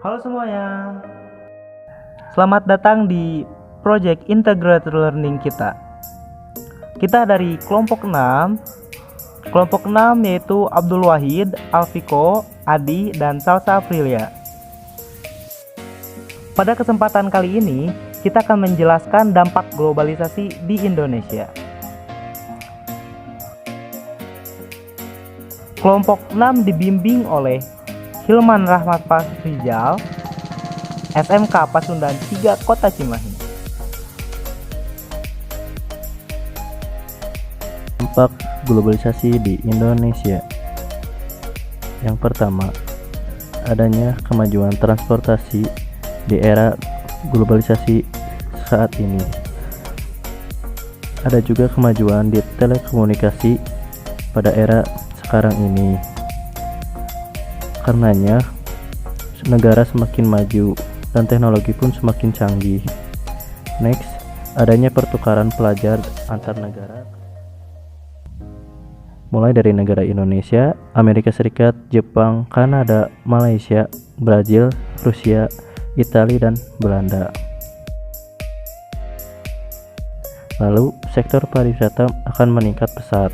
Halo semuanya, selamat datang di Project Integrated Learning kita. Kita dari kelompok 6. Kelompok 6 yaitu Abdul Wahid, Alfiko, Adi, dan Salsa Aprilia. Pada kesempatan kali ini, kita akan menjelaskan dampak globalisasi di Indonesia. Kelompok 6 dibimbing oleh Hilman Rahmat Rizal, SMK Pasundan 3 Kota Cimahi. Dampak globalisasi di Indonesia. Yang pertama, adanya kemajuan transportasi di era globalisasi saat ini. Ada juga kemajuan di telekomunikasi pada era sekarang ini. Karenanya, negara semakin maju dan teknologi pun semakin canggih. Next, adanya pertukaran pelajar antar negara, mulai dari negara Indonesia, Amerika Serikat, Jepang, Kanada, Malaysia, Brazil, Rusia, Italia, dan Belanda. Lalu, sektor pariwisata akan meningkat pesat.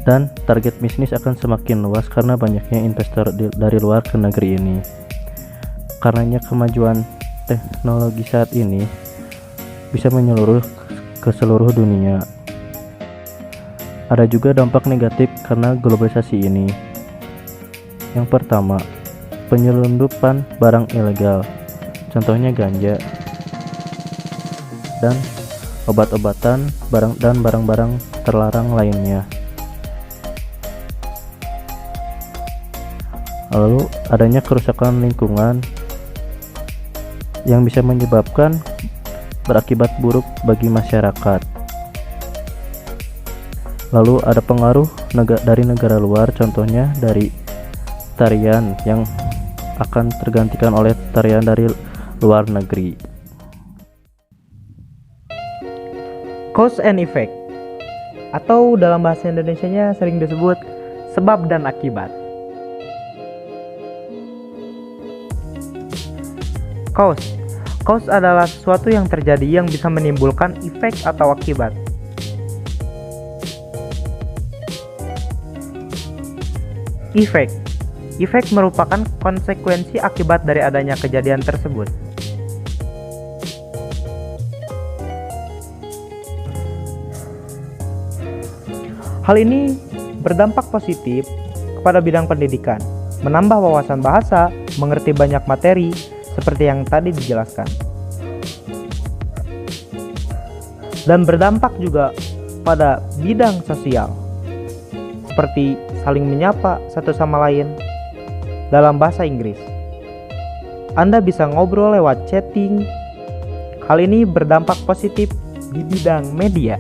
Dan target bisnis akan semakin luas karena banyaknya investor dari luar ke negeri ini. Karenanya kemajuan teknologi saat ini bisa menyeluruh ke seluruh dunia. Ada juga dampak negatif karena globalisasi ini. Yang pertama, penyelundupan barang ilegal, contohnya ganja dan obat-obatan dan barang-barang terlarang lainnya. Lalu adanya kerusakan lingkungan yang bisa menyebabkan berakibat buruk bagi masyarakat. Lalu ada pengaruh dari negara luar, contohnya dari tarian yang akan tergantikan oleh tarian dari luar negeri. Cause and effect, atau dalam bahasa Indonesianya sering disebut sebab dan akibat. Cause adalah sesuatu yang terjadi yang bisa menimbulkan efek atau akibat. Efek merupakan konsekuensi akibat dari adanya kejadian tersebut. Hal ini berdampak positif kepada bidang pendidikan, menambah wawasan bahasa, mengerti banyak materi, seperti yang tadi dijelaskan. Dan berdampak juga pada bidang sosial, seperti saling menyapa satu sama lain dalam bahasa Inggris. Anda bisa ngobrol lewat chatting. Hal ini berdampak positif di bidang media.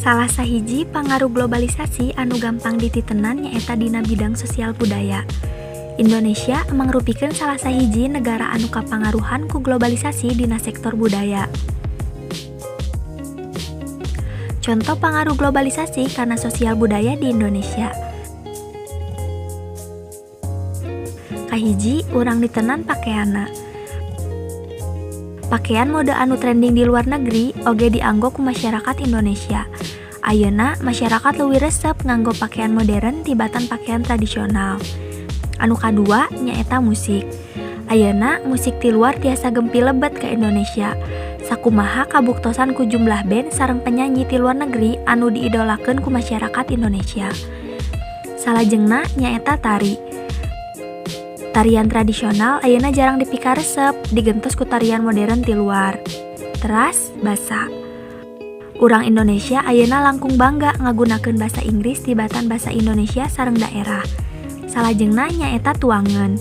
Salah sahiji pangaruh globalisasi anu gampang dititenan nyaeta dina bidang sosial budaya. Indonesia mangrupikeun salah sahiji negara anu kapangaruhan ku globalisasi dina sektor budaya. Contoh pangaruh globalisasi karena sosial budaya di Indonesia. Kahiji, urang ditenan pakeana. Pakaian mode anu trending di luar negeri oge dianggo ku masyarakat Indonesia. Ayeuna masyarakat leuwih resep nganggo pakaian modern tibatan pakaian tradisional. Anu kadua nyaeta musik. Ayeuna musik ti luar tiasa gempi lebet ke Indonesia. Sakumaha kabuktosan ku jumlah band sareng penyanyi ti luar negeri anu diidolakeun ku masyarakat Indonesia. Salajengna nyaeta tari. Tarian tradisional ayeuna jarang dipikaresep, digentos ku tarian modern ti luar. Teras basa. Urang Indonesia ayeuna langkung bangga ngagunakeun basa Inggris tibatan basa Indonesia sareng daerah. Salajengna nyaeta tuangan.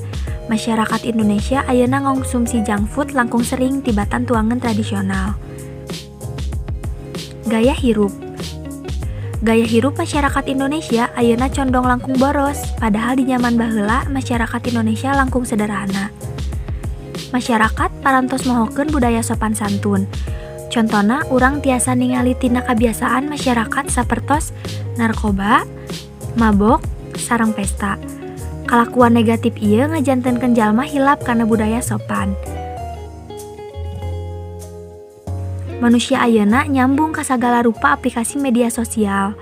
Masyarakat Indonesia ayeuna ngonsumsi junk food langkung sering tibatan tuangan tradisional. Gaya hirup. Gaya hirup masyarakat Indonesia ayeuna condong langkung boros, padahal di nyaman baheula masyarakat Indonesia langkung sederhana. Masyarakat parantos mohokeun budaya sopan santun. Contona urang tiasa ningali tina kabiasaan masyarakat sapertos narkoba, mabok, sareng pesta. Kalakuan negatif ieu ngajantenkeun jalma hilap karena budaya sopan. Manusia ayeuna nyambung ka sagala rupa aplikasi media sosial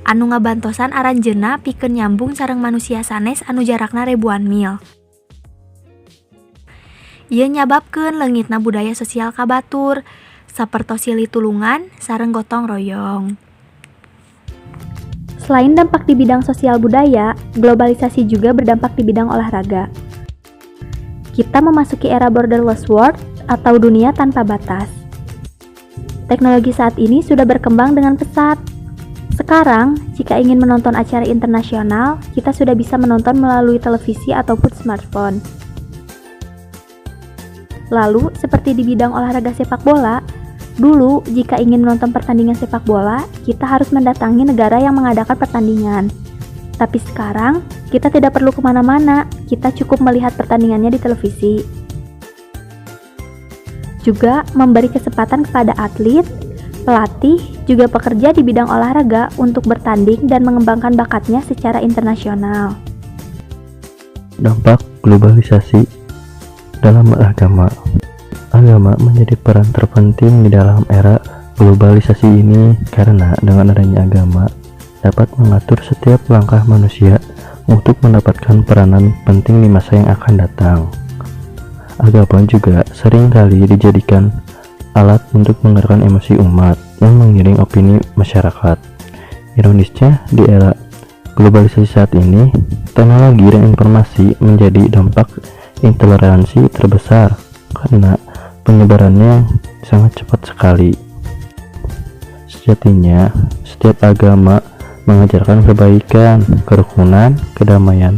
anu ngabantosan aranjeunna pikeun nyambung sareng manusia sanes anu jarakna ribuan mil. Ieu nyababkeun leungitna budaya sosial kabatur, sapertos silih tulungan sareng gotong royong. Selain dampak di bidang sosial budaya, globalisasi juga berdampak di bidang olahraga. Kita memasuki era borderless world atau dunia tanpa batas. Teknologi saat ini sudah berkembang dengan pesat. Sekarang, jika ingin menonton acara internasional, kita sudah bisa menonton melalui televisi ataupun smartphone. Lalu, seperti di bidang olahraga sepak bola, dulu jika ingin menonton pertandingan sepak bola, kita harus mendatangi negara yang mengadakan pertandingan. Tapi sekarang, kita tidak perlu kemana-mana, kita cukup melihat pertandingannya di televisi. Juga memberi kesempatan kepada atlet, pelatih, juga pekerja di bidang olahraga untuk bertanding dan mengembangkan bakatnya secara internasional. Dampak globalisasi dalam agama. Agama menjadi peran terpenting di dalam era globalisasi ini karena dengan adanya agama dapat mengatur setiap langkah manusia untuk mendapatkan peranan penting di masa yang akan datang. Agama juga seringkali dijadikan alat untuk menggerakkan emosi umat yang mengiring opini masyarakat. Ironisnya, di era globalisasi saat ini, teknologi dan informasi menjadi dampak intoleransi terbesar karena penyebarannya sangat cepat sekali. Sejatinya, setiap agama mengajarkan kebaikan, kerukunan, kedamaian,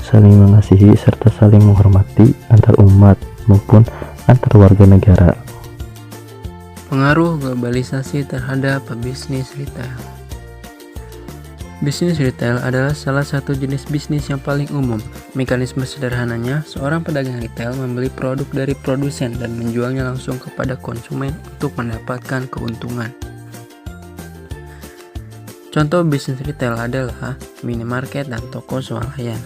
saling mengasihi, serta saling menghormati antar umat maupun antar warga negara. Pengaruh globalisasi terhadap bisnis retail. Bisnis retail adalah salah satu jenis bisnis yang paling umum. Mekanisme sederhananya, seorang pedagang retail membeli produk dari produsen dan menjualnya langsung kepada konsumen untuk mendapatkan keuntungan. Contoh bisnis retail adalah minimarket dan toko swalayan.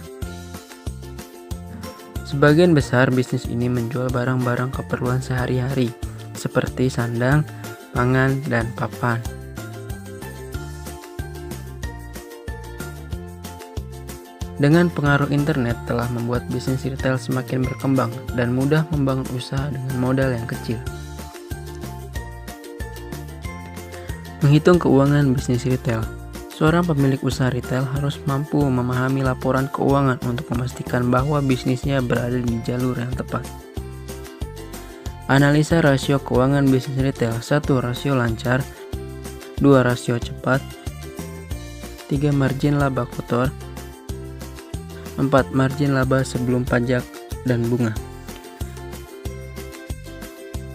Sebagian besar bisnis ini menjual barang-barang keperluan sehari-hari, seperti sandang, pangan, dan papan. Dengan pengaruh internet telah membuat bisnis retail semakin berkembang dan mudah membangun usaha dengan modal yang kecil. Menghitung keuangan bisnis retail. Seorang pemilik usaha retail harus mampu memahami laporan keuangan untuk memastikan bahwa bisnisnya berada di jalur yang tepat. Analisa rasio keuangan bisnis retail. 1. Rasio lancar, 2. Rasio cepat, 3. Margin laba kotor, 4. Margin laba sebelum pajak dan bunga.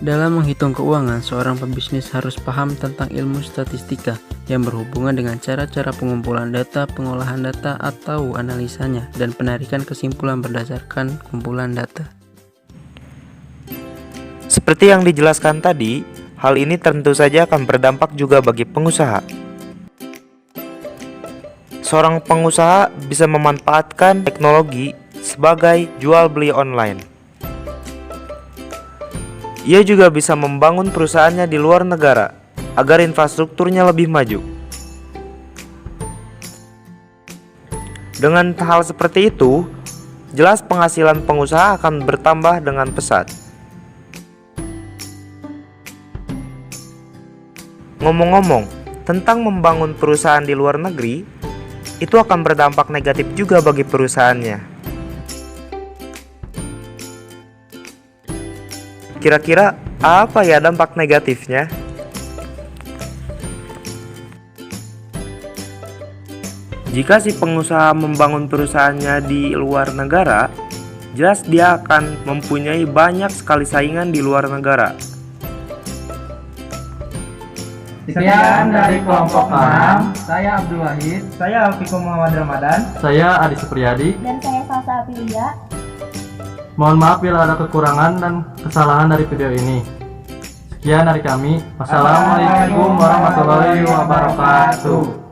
Dalam menghitung keuangan, seorang pebisnis harus paham tentang ilmu statistika yang berhubungan dengan cara-cara pengumpulan data, pengolahan data atau analisanya, dan penarikan kesimpulan berdasarkan kumpulan data. Seperti yang dijelaskan tadi, hal ini tentu saja akan berdampak juga bagi pengusaha. Seorang pengusaha bisa memanfaatkan teknologi sebagai jual beli online. Ia juga bisa membangun perusahaannya di luar negara agar infrastrukturnya lebih maju. Dengan hal seperti itu, jelas penghasilan pengusaha akan bertambah dengan pesat. Ngomong-ngomong, tentang membangun perusahaan di luar negeri, itu akan berdampak negatif juga bagi perusahaannya. Kira-kira apa ya dampak negatifnya? Jika si pengusaha membangun perusahaannya di luar negara, jelas dia akan mempunyai banyak sekali saingan di luar negara. Sekian dari kelompok 6, saya Abdul Wahid, Saya Alfiko Muhammad Ramadan. Saya Adi Supriyadi. Dan saya Salsa Aprilia. Mohon maaf bila ada kekurangan dan kesalahan dari video ini. Sekian dari kami. Wassalamualaikum warahmatullahi wabarakatuh.